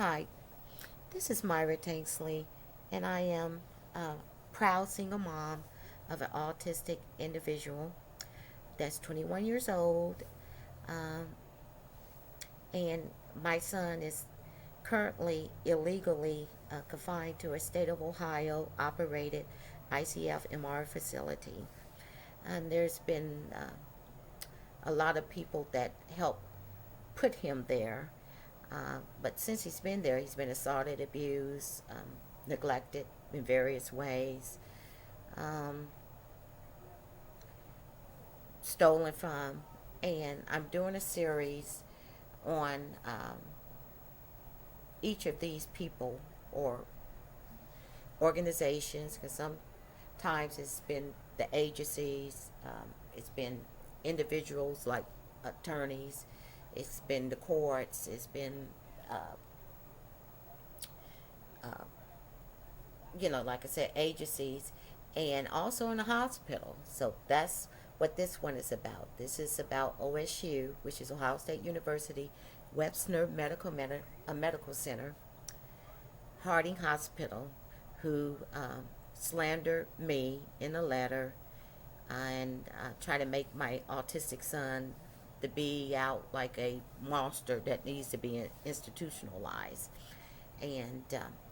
Hi, this is Myra Tanksley, and I am a proud single mom of an autistic individual that's 21 years old, um, and my son is currently illegally confined to a state of Ohio operated ICF MR facility. And there's been a lot of people that help put him there. But since he's been there, he's been assaulted, abused, neglected in various ways, um, stolen from. And I'm doing a series on each of these people or organizations, because sometimes it's been the agencies, it's been individuals like attorneys, it's been the courts, it's been uh, uh, like I said, agencies, and also in the hospital. So that's what this one is about. This is about OSU, which is Ohio State University, Webster Medical Center, Harding Hospital, who slandered me in a letter and tried to make my autistic son to be out like a monster that needs to be institutionalized. And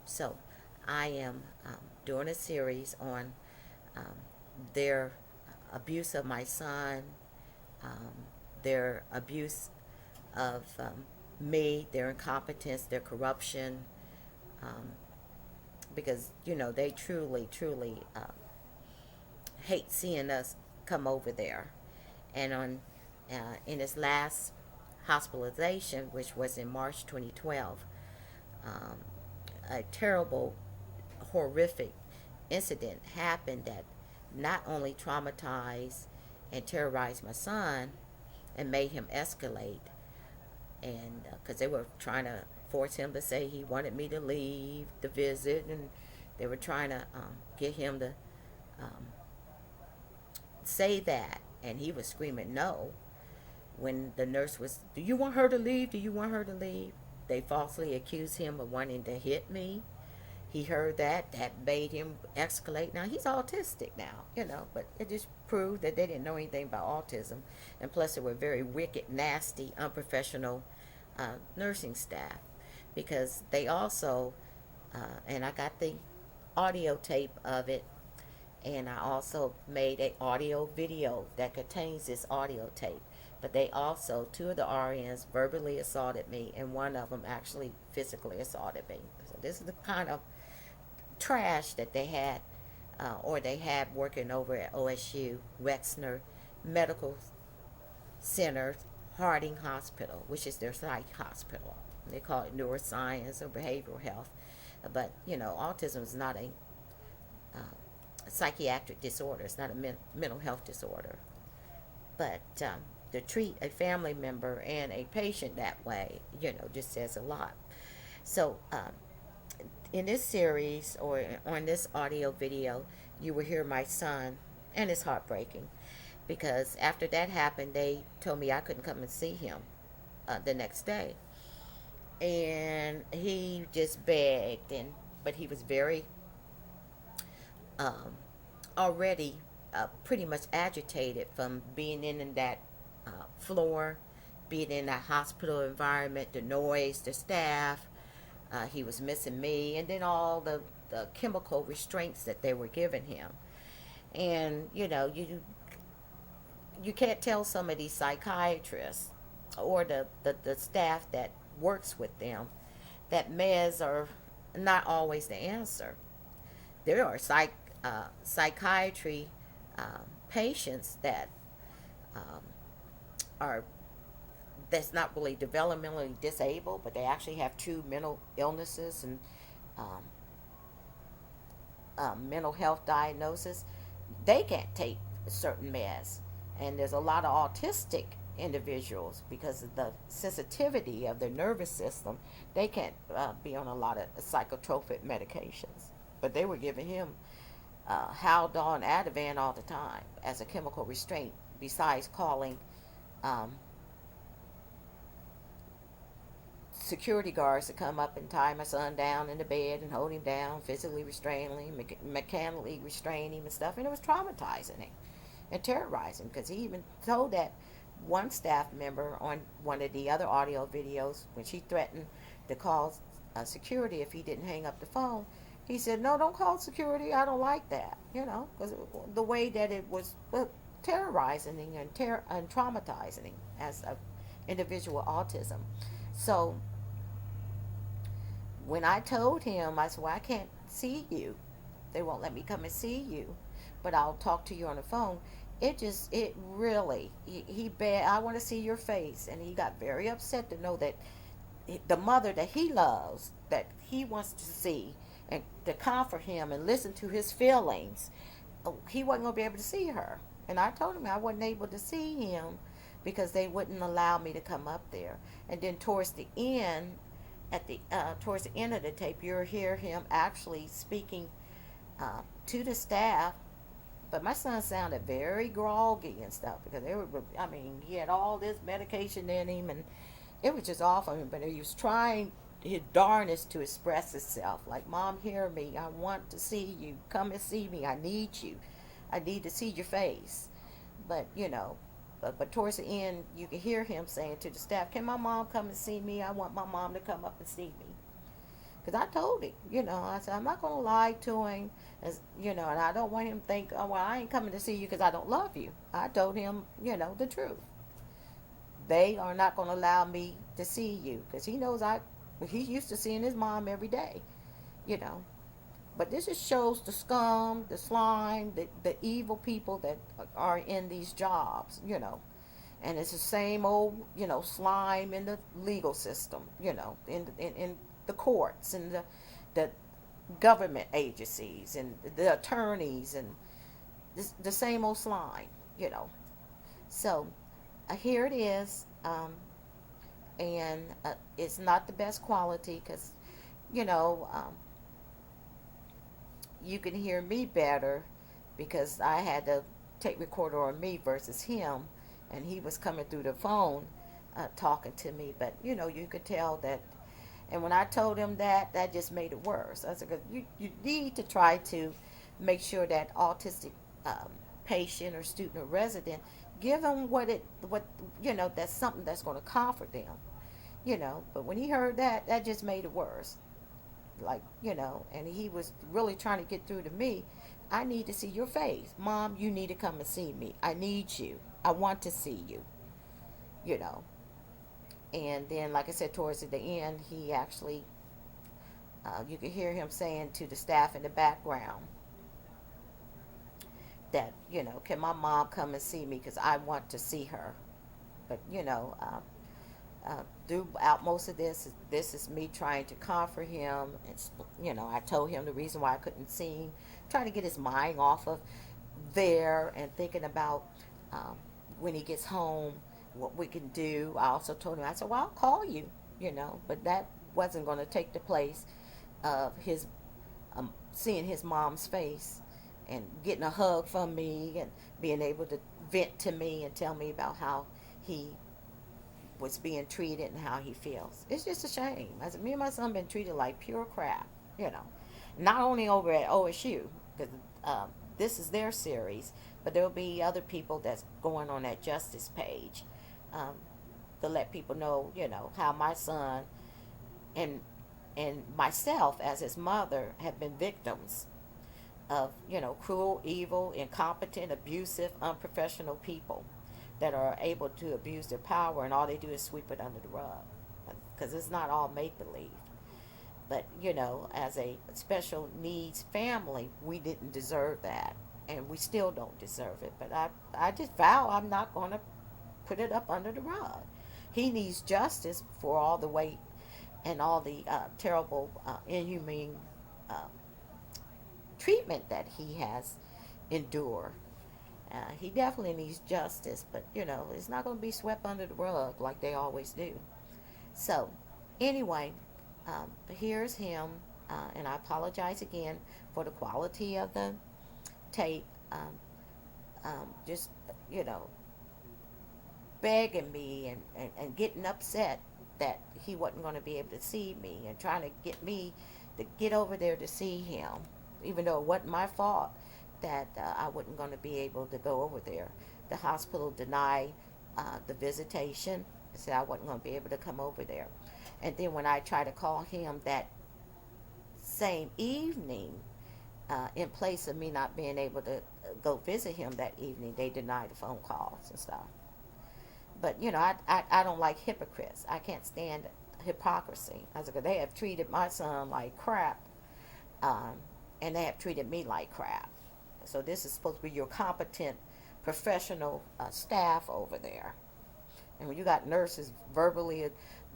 so I am doing a series on um, their abuse of my son, their abuse of me, their incompetence, their corruption, um, because, they truly, truly hate seeing us come over there. And in his last hospitalization, which was in March 2012, um, a terrible, horrific incident happened that not only traumatized and terrorized my son and made him escalate, and because they were trying to force him to say he wanted me to leave the visit, and they were trying to get him to um, say that, and he was screaming no. When the nurse was, do you want her to leave? Do you want her to leave? They falsely accused him of wanting to hit me. He heard that. That made him escalate. Now, he's autistic now, but it just proved that they didn't know anything about autism. And plus, they were very wicked, nasty, unprofessional nursing staff, because they also, and I got the audio tape of it, and I also made a audio video that contains this audio tape. But they also, two of the RNs verbally assaulted me, and one of them actually physically assaulted me. So this is the kind of trash that they had, or they had working over at OSU, Wexner Medical Center, Harding Hospital, which is their psych hospital. They call it neuroscience or behavioral health. But, autism is not a psychiatric disorder. It's not a mental health disorder. But to treat a family member and a patient that way, just says a lot. So in this series, or on this audio video, you will hear my son, and it's heartbreaking, because after that happened, they told me I couldn't come and see him the next day. And he just begged, but he was very um, already pretty much agitated from being in that floor, being in that hospital environment, the noise, the staff. He was missing me, and then all the chemical restraints that they were giving him. And you can't tell some of these psychiatrists or the staff that works with them that meds are not always the answer. There are psychiatry patients that um, are that's not really developmentally disabled, but they actually have true mental illnesses and um, mental health diagnosis. They can't take certain meds, and there's a lot of autistic individuals, because of the sensitivity of their nervous system, they can't be on a lot of psychotropic medications. But they were giving him Haldol and Ativan all the time as a chemical restraint, besides calling um, security guards to come up and tie my son down in the bed and hold him down, physically restrain him, mechanically restrain him and stuff. And it was traumatizing him and terrorizing, because he even told that one staff member on one of the other audio videos, when she threatened to call security if he didn't hang up the phone, he said, no, don't call security, I don't like that, because the way that it was terrorizing and traumatizing as an individual with autism. So when I told him, I said, well, I can't see you, they won't let me come and see you, but I'll talk to you on the phone. It really, he begged, I want to see your face. And he got very upset to know that the mother that he loves, that he wants to see and to comfort him and listen to his feelings, he wasn't going to be able to see her. And I told him I wasn't able to see him because they wouldn't allow me to come up there. And then towards the end, towards the end of the tape, you'll hear him actually speaking to the staff. But my son sounded very groggy and stuff, because he had all this medication in him, and it was just awful. But he was trying his darnest to express himself, like, Mom, hear me, I want to see you, come and see me, I need you, I need to see your face. But but towards the end, you can hear him saying to the staff, can my mom come and see me? I want my mom to come up and see me. Because I told him, I said, I'm not going to lie to him, and I don't want him to think, oh, well, I ain't coming to see you because I don't love you. I told him, the truth. They are not going to allow me to see you, because he knows he's used to seeing his mom every day, But this just shows the scum, the slime, the evil people that are in these jobs, And it's the same old, slime in the legal system, in the courts and the government agencies and the attorneys, and the same old slime, So here it is, and it's not the best quality, because, you can hear me better because I had the tape recorder on me versus him, and he was coming through the phone talking to me. But you could tell that. And when I told him that just made it worse. I said, you need to try to make sure that autistic patient or student or resident, give them what that's something that's going to comfort them, But when he heard that just made it worse. Like, and he was really trying to get through to me. I need to see your face. Mom, you need to come and see me. I need you. I want to see you, And then, like I said, towards the end, he actually, you could hear him saying to the staff in the background that, can my mom come and see me, because I want to see her. But, throughout most of this is me trying to comfort him. It's, I told him the reason why I couldn't see him, trying to get his mind off of there and thinking about when he gets home, what we can do. I also told him, I said, well, I'll call you, but that wasn't going to take the place of his seeing his mom's face and getting a hug from me and being able to vent to me and tell me about how he was being treated and how he feels. It's just a shame. I said, me and my son been treated like pure crap, Not only over at OSU, because this is their series, but there'll be other people that's going on that justice page to let people know, how my son and myself as his mother have been victims of, cruel, evil, incompetent, abusive, unprofessional people that are able to abuse their power, and all they do is sweep it under the rug, because it's not all make-believe. But, as a special needs family, we didn't deserve that, and we still don't deserve it. But I just vow I'm not going to put it up under the rug. He needs justice for all the weight and all the terrible, inhumane treatment that he has endured. He definitely needs justice, but, it's not going to be swept under the rug like they always do. So, anyway, here's him, and I apologize again for the quality of the tape. Just, begging me and getting upset that he wasn't going to be able to see me, and trying to get me to get over there to see him, even though it wasn't my fault that I wasn't going to be able to go over there. The hospital denied the visitation. I said I wasn't going to be able to come over there. And then when I tried to call him that same evening, in place of me not being able to go visit him that evening, they denied the phone calls and stuff. But, you know, I don't like hypocrites. I can't stand hypocrisy. I was like, they have treated my son like crap, and they have treated me like crap. So this is supposed to be your competent, professional staff over there. And when you got nurses verbally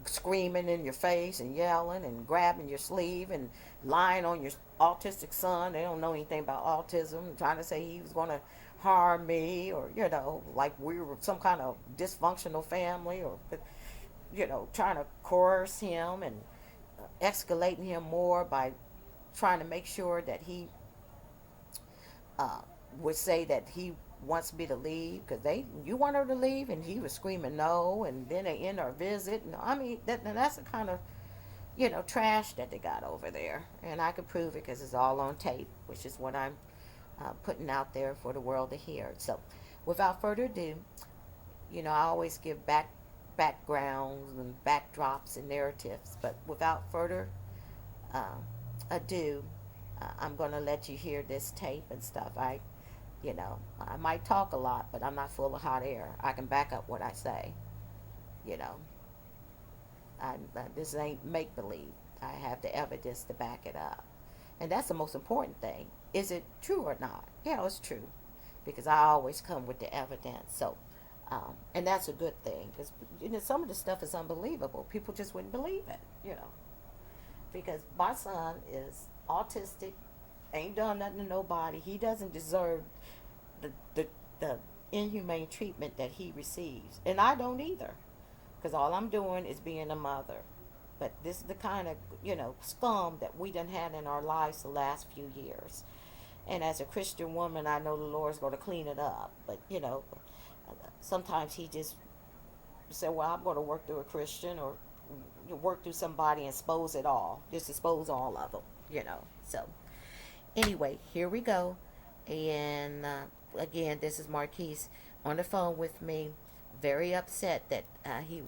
screaming in your face and yelling and grabbing your sleeve and lying on your autistic son, they don't know anything about autism, trying to say he was going to harm me, or, you know, like we were some kind of dysfunctional family, or, you know, trying to coerce him and escalating him more by trying to make sure that he would say that he wants me to leave, because you want her to leave, and he was screaming no, and then they end our visit. And I mean, that's the kind of, you know, trash that they got over there, and I could prove it because it's all on tape, which is what I'm putting out there for the world to hear. So without further ado, you know, I always give backgrounds and backdrops and narratives, but without further ado, I'm going to let you hear this tape and stuff. You know, I might talk a lot, but I'm not full of hot air. I can back up what I say. You know, this ain't make-believe. I have the evidence to back it up. And that's the most important thing. Is it true or not? Yeah, it's true. Because I always come with the evidence. So, and that's a good thing. Because, you know, some of the stuff is unbelievable. People just wouldn't believe it, you know. Because my son is autistic, ain't done nothing to nobody. He doesn't deserve the inhumane treatment that he receives. And I don't either. Because all I'm doing is being a mother. But this is the kind of, you know, scum that we done had in our lives the last few years. And as a Christian woman, I know the Lord's going to clean it up. But, you know, sometimes he just say, well, I'm going to work through a Christian, or work through somebody and expose it all. Just expose all of them, you know. So, anyway, here we go. And, again, this is Marquise on the phone with me. Very upset that he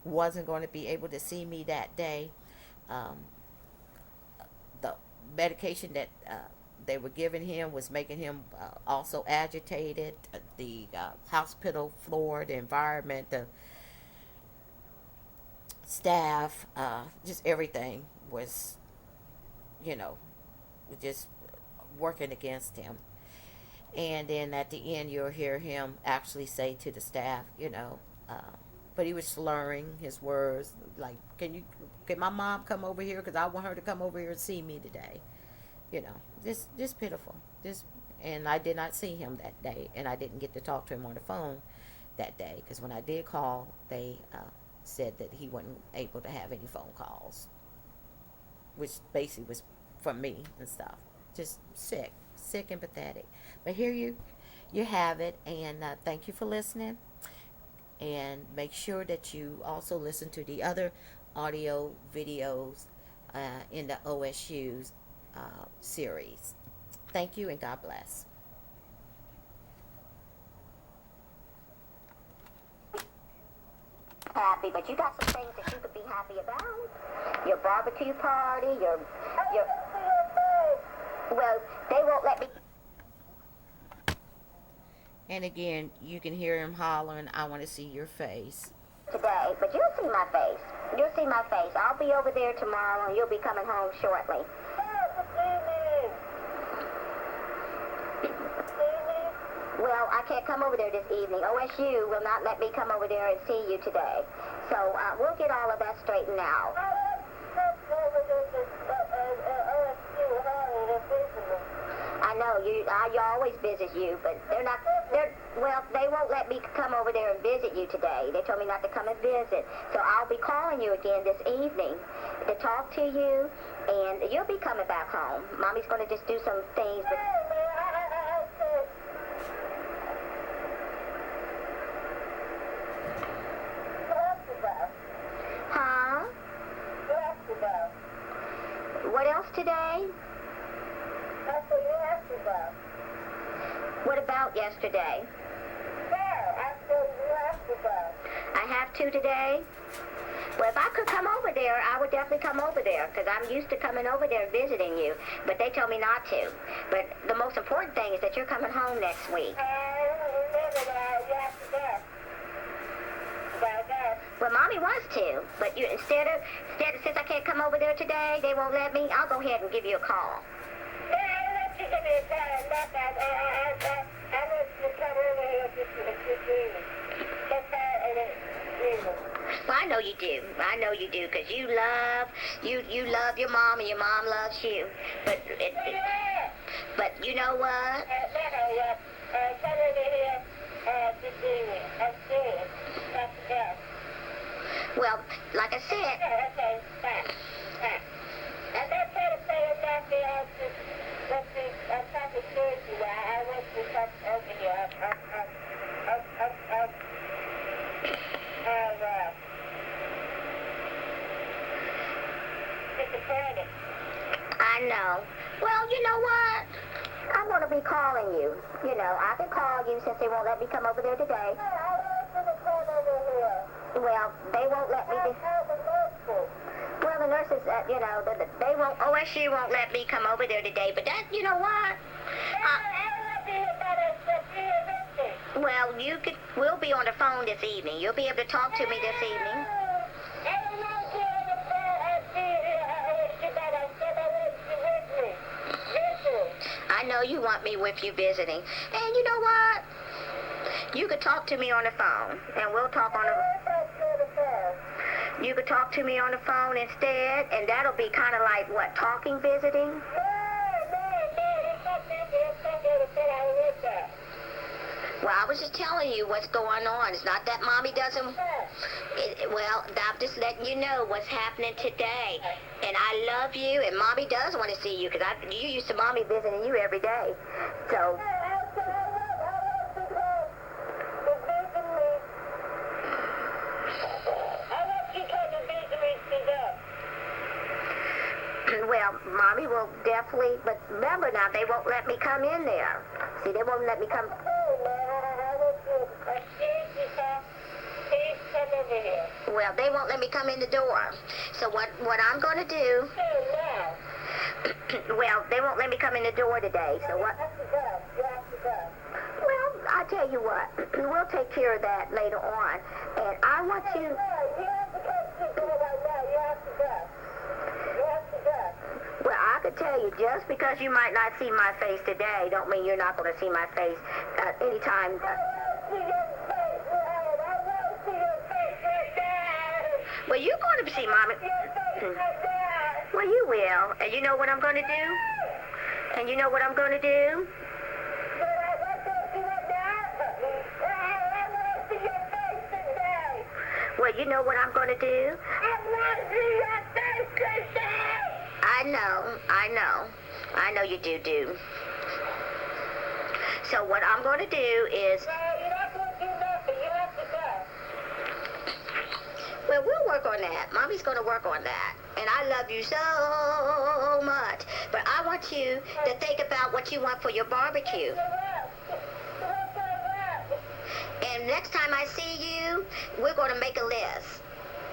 wasn't going to be able to see me that day. The medication that they were giving him was making him also agitated. The hospital floor, the environment, the staff, just everything was, you know, just working against him. And then at the end, you'll hear him actually say to the staff, you know, but he was slurring his words, like, can my mom come over here? Because I want her to come over here and see me today. You know, just pitiful. And I did not see him that day, and I didn't get to talk to him on the phone that day, because when I did call, they said that he wasn't able to have any phone calls, which basically was from me and stuff. Just sick and pathetic. But here you have it, and thank you for listening. And make sure that you also listen to the other audio videos in the OSU's series. Thank you, and God bless. Happy, but you got some things that you could be happy about. Your barbecue party, your well, they won't let me. And again, you can hear him hollering, I want to see your face. Today, but you'll see my face. You'll see my face. I'll be over there tomorrow, and you'll be coming home shortly. Well, I can't come over there this evening. OSU will not let me come over there and see you today. So we'll get all of that straightened out. I know you always visit you, but well, they won't let me come over there and visit you today. They told me not to come and visit. So I'll be calling you again this evening to talk to you, and you'll be coming back home. Mommy's going to just do some things, but house today? That's what you asked about. What about yesterday? Yeah, that's what you asked about. I have to today? Well, if I could come over there, I would definitely come over there, because I'm used to coming over there and visiting you, but they told me not to. But the most important thing is that you're coming home next week. Well, Mommy wants to, but you instead of since I can't come over there today, they won't let me. I'll go ahead and give you a call. Yeah, I'll let you give me a call. I want you to come over here Well, I know you do. I know you do, because you love your mom, and your mom loves you. But but you know what? Come over here to see me. I'm serious. That's the best. Well, like I said. Okay, thanks. I'm not trying to say about the I'm talking seriously. I want you to come over here. Disappointed. I know. Well, you know what? I'm going to be calling you. You know, I can call you since they won't let me come over there today. Well, they won't let me. Well, the nurses, you know, they won't. OSU won't let me come over there today. But that, you know what? Well, we'll be on the phone this evening. You'll be able to talk to me this evening. I know you want me with you visiting. And you know what? You could talk to me on the phone, and we'll talk on the You could talk to me on the phone instead, and that'll be kind of like, what, talking, visiting? Well, I was just telling you what's going on. It's not that Mommy doesn't... well, I'm just letting you know what's happening today. And I love you, and Mommy does want to see you, because you used to Mommy visiting you every day. So... Well, Mommy will definitely, but remember now, they won't let me come in there. See, they won't let me come. Well, they won't let me come in the door. So what I'm going to do... Well, they won't let me come in the door today, so what... Well, I'll tell you what. We'll take care of that later on. And I want you... Well, I could tell you, just because you might not see my face today, don't mean you're not going to see my face anytime. Well, you're going to see Mommy. Well, you will. And you know what I'm going to do? And you know what I'm going to do? Well, you know what I'm going to do? I know you do. So what I'm going to do is... you're not going to do nothing. You have to go. Well, we'll work on that. Mommy's going to work on that. And I love you so much. But I want you to think about what you want for your barbecue. And next time I see you, we're going to make a list.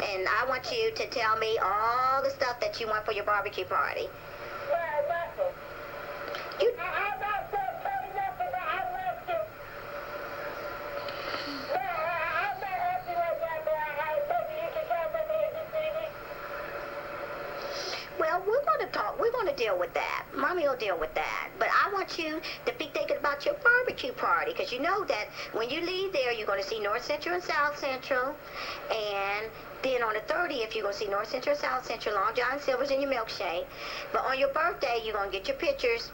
And I want you to tell me all the stuff that you want for your barbecue party. You... I'm not going to tell you nothing, but I love you. No, I'm not happy right now, but maybe you can come over here to see me. Well, we're going to talk. We're going to deal with that. Mommy will deal with that. But I want you to be thinking about your barbecue party, because you know that when you leave there, you're going to see North Central and South Central, and then on the 30th, you're going to see North Central and South Central, Long John Silver's in your milkshake. But on your birthday, you're going to get your pictures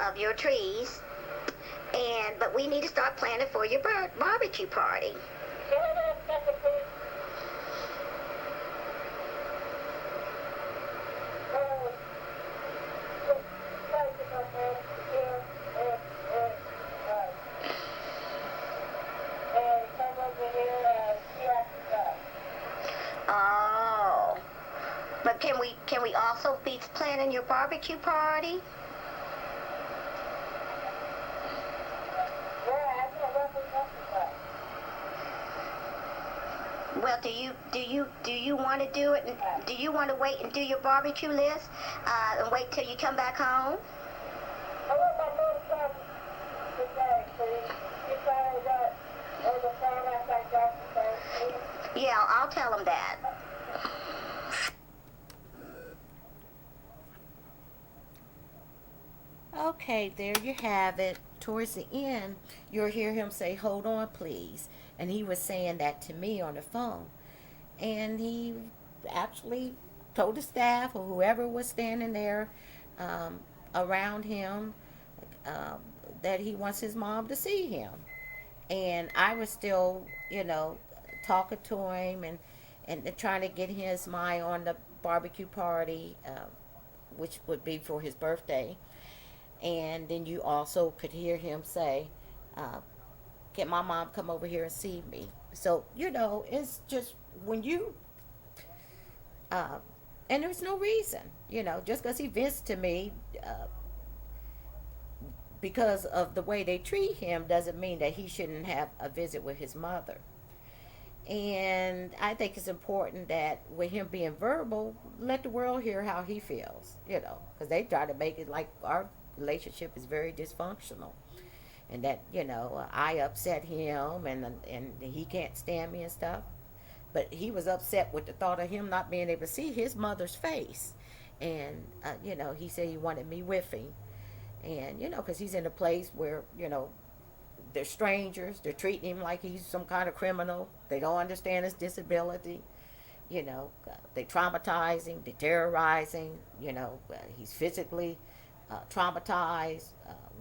of your trees. But we need to start planning for your barbecue party. But can we also be planning your barbecue party? Well, do you want to do it? Do you want to wait and do your barbecue list and wait till you come back home? I want my mom to come today, please. You tell her that on the phone after I drop the phone, please. Yeah, I'll tell them that. Okay, there you have it. Towards the end, you'll hear him say, "Hold on, please." And he was saying that to me on the phone. And he actually told the staff or whoever was standing there um, around him um, that he wants his mom to see him. And I was still, talking to him and trying to get his mind on the barbecue party, which would be for his birthday. And then you also could hear him say, uh, "Can my mom come over here and see me?" So, it's just when you, uh, and there's no reason, just because he vents to me, because of the way they treat him, doesn't mean that he shouldn't have a visit with his mother. And I think it's important that with him being verbal, let the world hear how he feels, because they try to make it like our relationship is very dysfunctional. And that, I upset him and he can't stand me and stuff. But he was upset with the thought of him not being able to see his mother's face. And, he said he wanted me with him. And, because he's in a place where, they're strangers. They're treating him like he's some kind of criminal. They don't understand his disability. They traumatize him. They terrorize him. He's physically traumatized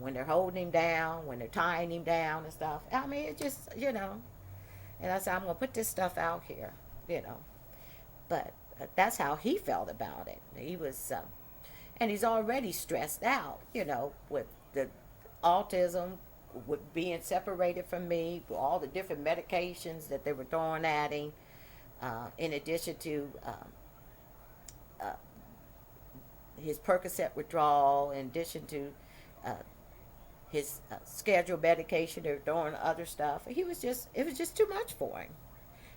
when they're holding him down, when they're tying him down and stuff. I mean, it just, And I said, I'm going to put this stuff out here, But that's how he felt about it. He was, and he's already stressed out, with the autism, with being separated from me, with all the different medications that they were throwing at him, in addition to his Percocet withdrawal, in addition to his scheduled medication, they were throwing other stuff. It was just too much for him.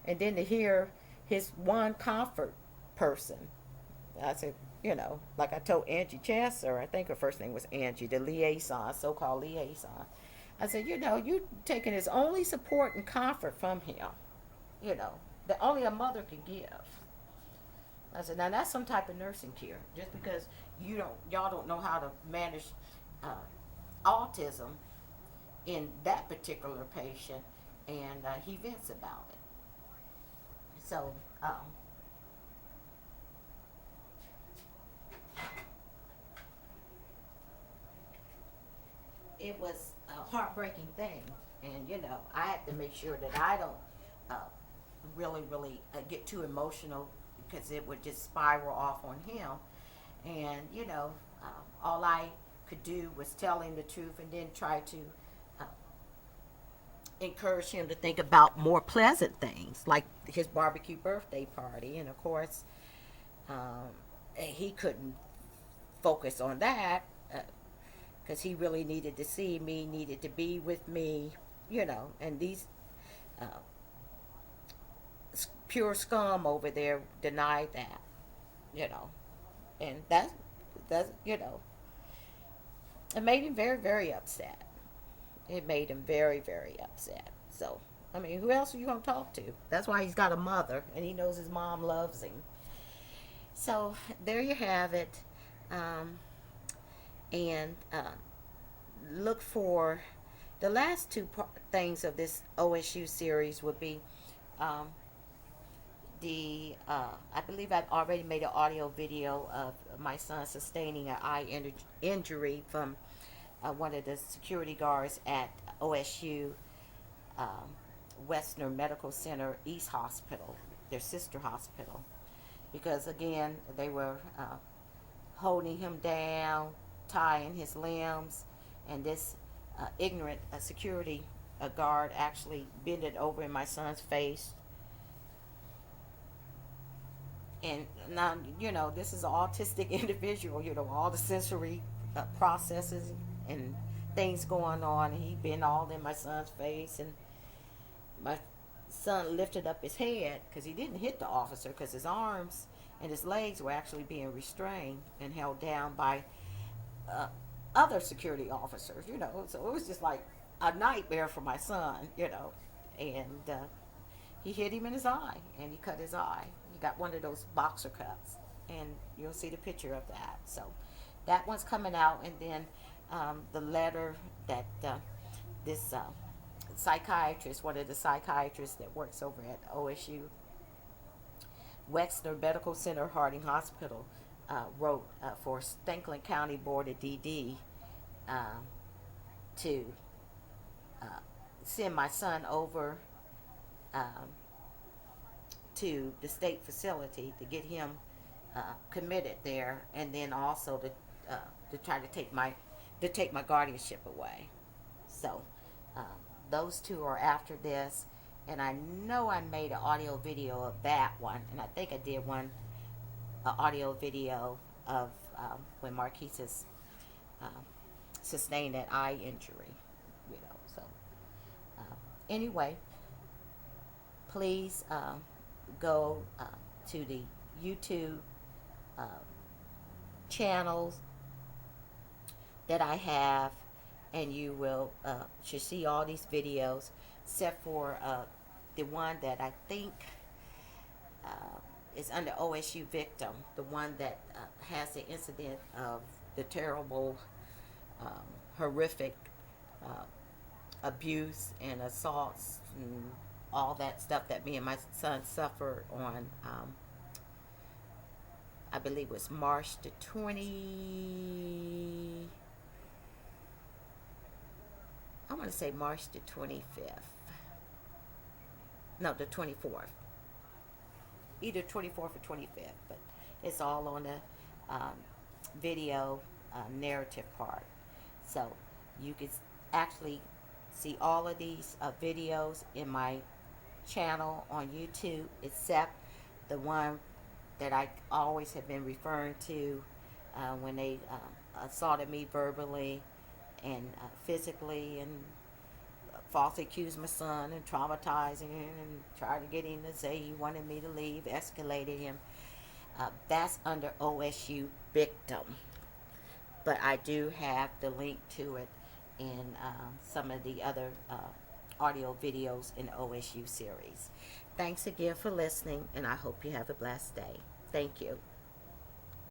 And then to hear his one comfort person, I said, like I told Angie Chancellor, I think her first name was Angie, the liaison, so-called liaison. I said, you taking his only support and comfort from him, that only a mother can give. I said, now that's some type of nursing care. Just because y'all don't know how to manage autism in that particular patient, and he vents about it. So, it was a heartbreaking thing, and I had to make sure that I don't really get too emotional, because it would just spiral off on him. And all I could do was tell him the truth, and then try to uh, encourage him to think about more pleasant things, like his barbecue birthday party. And of course, he couldn't focus on that, because he really needed to see me, needed to be with me, and these uh, pure scum over there denied that, and that's, it made him very, very upset. It made him very, very upset. So, I mean, who else are you going to talk to? That's why he's got a mother, and he knows his mom loves him. So, there you have it. And look for the last two things of this OSU series would be I believe I've already made an audio video of my son sustaining an eye injury from one of the security guards at OSU Western Medical Center East Hospital, their sister hospital, because again they were holding him down, tying his limbs, and this ignorant security guard actually bended over in my son's face And now, this is an autistic individual, all the sensory processes and things going on. And he been all in my son's face, and my son lifted up his head because he didn't hit the officer, because his arms and his legs were actually being restrained and held down by uh, other security officers, So it was just like a nightmare for my son, And he hit him in his eye, and he cut his eye. He got one of those boxer cuts, and you'll see the picture of that. So that one's coming out, and then the letter that this psychiatrist, one of the psychiatrists that works over at OSU Wexner Medical Center, Harding Hospital, wrote for Stanklin County Board of DD to send my son over to the state facility to get him committed there, and then also to try to take my guardianship away. So those two are after this, and I know I made an audio video of that one, and I think I did one audio video of when Marquise's sustained that eye injury, So anyway, please go to the YouTube channels that I have, and you will should see all these videos, except for the one that I think is under OSU victim, the one that has the incident of the terrible, horrific abuse and assaults and all that stuff that me and my son suffered on, I believe it was March the 20, I want to say March the 25th. No, the 24th. Either 24th or 25th, but it's all on the video narrative part. So you can actually see all of these videos in my channel on YouTube, except the one that I always have been referring to when they assaulted me verbally and physically, and falsely accused my son and traumatizing him and tried to get him to say he wanted me to leave, escalated him. That's under OSU victim. But I do have the link to it in some of the other audio videos in the OSU series. Thanks again for listening, and I hope you have a blessed day. Thank you.